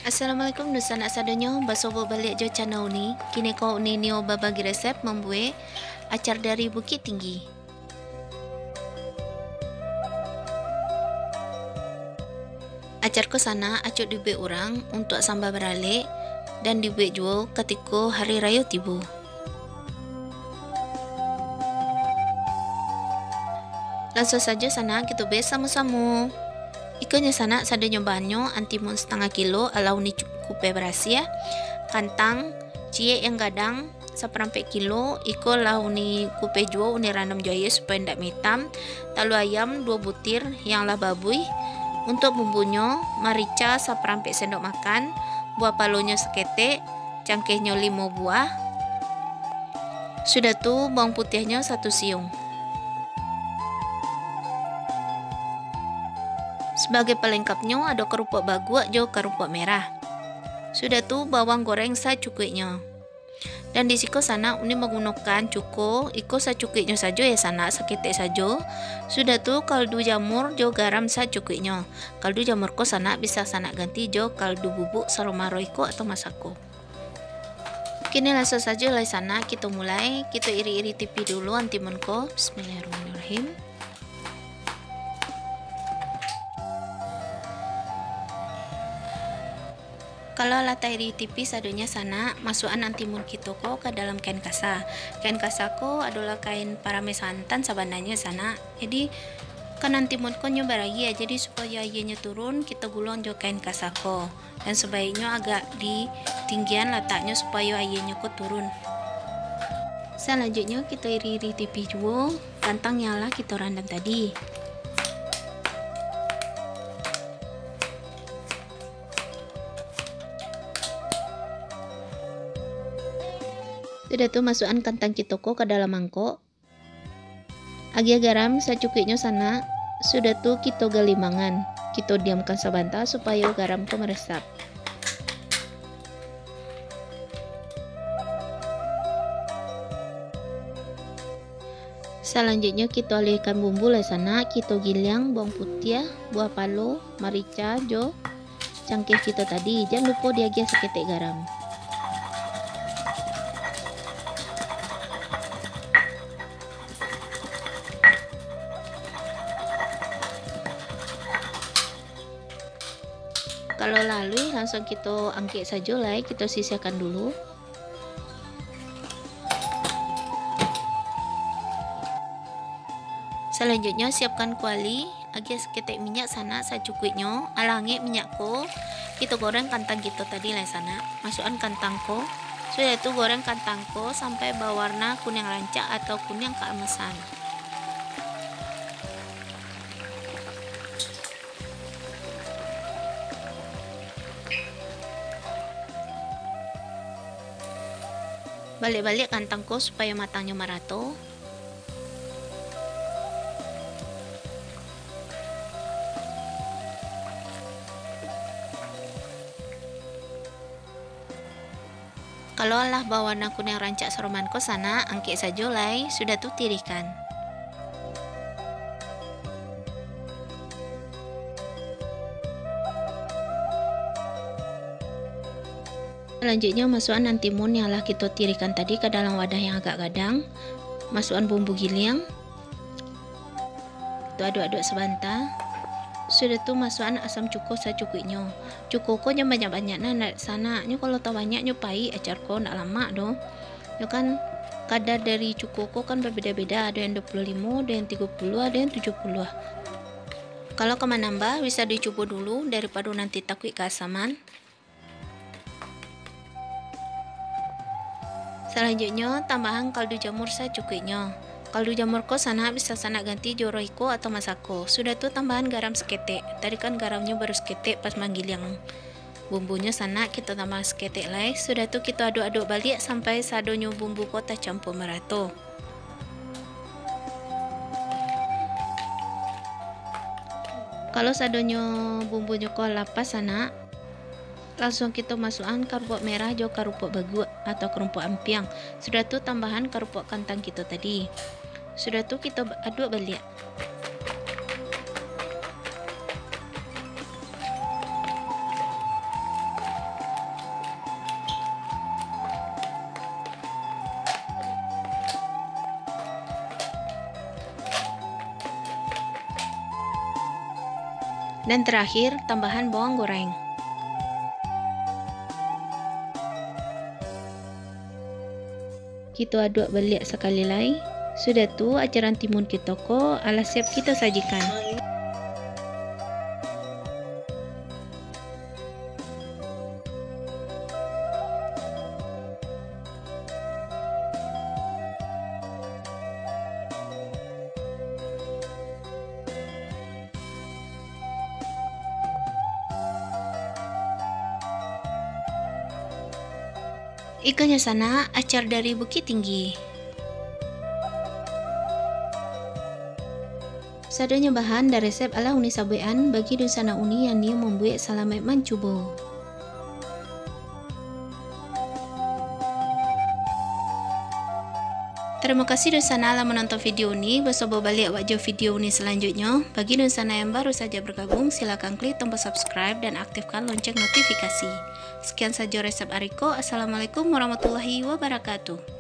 Assalamualaikum dosa nak sadonyo basobo balik jo channel ni. Kini ko ni nio babagi resep membuat acar dari Bukit Tinggi. Acar ko sana acuk dibuat orang untuk sambal beralik dan dibuat jual ketika hari raya tiba. Langsung saja sana kita bes sama-sama. Ikannya sana sadanya banyak antimun setengah kilo alau ni cukup berasi ya. Kantang cie yang gadang seperempat kilo iko lau ni kupe juo uni random jaya supaya ndak hitam. Talu ayam 2 butir yang lah babui. Untuk bumbunya marica seperempat sendok makan, buah palonya seketek, cangkehnya 5 buah. Sudah tuh bawang putihnya 1 siung. Sebagai pelengkapnya ada kerupuk baguak jo kerupuk merah. Sudah tuh bawang goreng secukupnya. Dan di siko sana uni menggunakan cuko, iko secukupnya saja ya sana seketek saja. Sudah tuh kaldu jamur jo garam secukupnya. Kaldu jamur ko sana bisa sana ganti jo kaldu bubuk saromaro iko atau masako. Kini langsung saja lah sana kita mulai, kita iri-iri tipi dulu antimun ko. Bismillahirrahmanirrahim. Kalau latai di tipis adonya sana, masukkan antimun kita ko ke dalam kain kasa. Kain kasa ko adalah kain paramesantan sabananya sana. Jadi kan antimun ko nyoba lagi ya. Jadi supaya ianya turun, kita gulung jo kain kasa ko. Dan sebaiknya agak di tinggian letaknya supaya ianya ko turun. Selanjutnya kita iri-iri tipis juga kantang yang lah kita rendam tadi. Sudah tuh masukkan kentang kitoko ke dalam mangkok. Agia garam secukupnya sana. Sudah tuh kita galimangan. Kita diamkan sebentar supaya garam ko meresap. Selanjutnya kita alihkan bumbu lah sana. Kita giling bawang putih, buah palo, marica, jo, cangkeh kita tadi. Jangan lupa diagia seketek garam. Kalau lalu langsung kita angkat saja lah, kita sisihkan dulu. Selanjutnya siapkan kuali, agak seketek minyak sana secukupnya. Alangi minyak ko, kita goreng kantang kita tadi lah sana. Masukkan kantang ko. Sudah itu goreng kantang ko sampai berwarna kuning rancak atau kuning keemasan. Balik-balik kantang ko supaya matangnya merata. Kalau lah berwarna kuning rancak seroman ko sana, angkat saja lah, sudah tuh tirikan. Selanjutnya masukkan antimun yang lah kita tirikan tadi ke dalam wadah yang agak gadang. Masukkan bumbu giling. Itu aduk-aduk sebentar. Sudah tuh masukkan asam cuko secukupnya. Cuko ko nya banyak-banyak nah sana. Nyo kalau tak banyak nyo pai acar ko ndak lama doh. Nyo kan kadar dari cuko ko kan berbeda-beda. Ada yang 25, ada yang 30, ada yang 70. Kalau kemana nambah bisa dicoba dulu daripada nanti takut keasaman. Selanjutnya tambahan kaldu jamur secukupnya. Kaldu jamur ko sana bisa sana ganti joroiko atau masako. Sudah tuh tambahan garam seketek. Tadi kan garamnya baru seketek pas manggil yang bumbunya sana kita tambah seketek lagi. Sudah tuh kita aduk-aduk balik sampai sadonyo bumbu ko tercampur merata. Kalau sadonyo bumbunya ko lapas sana, langsung kita masukkan kerupuk merah jo kerupuk bagu atau kerupuk ampiang. Sudah tuh tambahan kerupuk kantang kita tadi. Sudah tuh kita aduk balik. Dan terakhir, tambahan bawang goreng. Kita aduk balik sekali lagi. Sudah tu ajaran timun kita ko ala siap kita sajikan. Ikannya sana acar dari Bukit Tinggi. Sadanya bahan dari resep ala uni sabean bagi dosana uni yang dia membuat salamet mancubo. Terima kasih dosana ala menonton video ini. Bersobo balik wajah video ini selanjutnya. Bagi dosana yang baru saja bergabung, silakan klik tombol subscribe dan aktifkan lonceng notifikasi. Sekian saja resep Ariko. Assalamualaikum warahmatullahi wabarakatuh.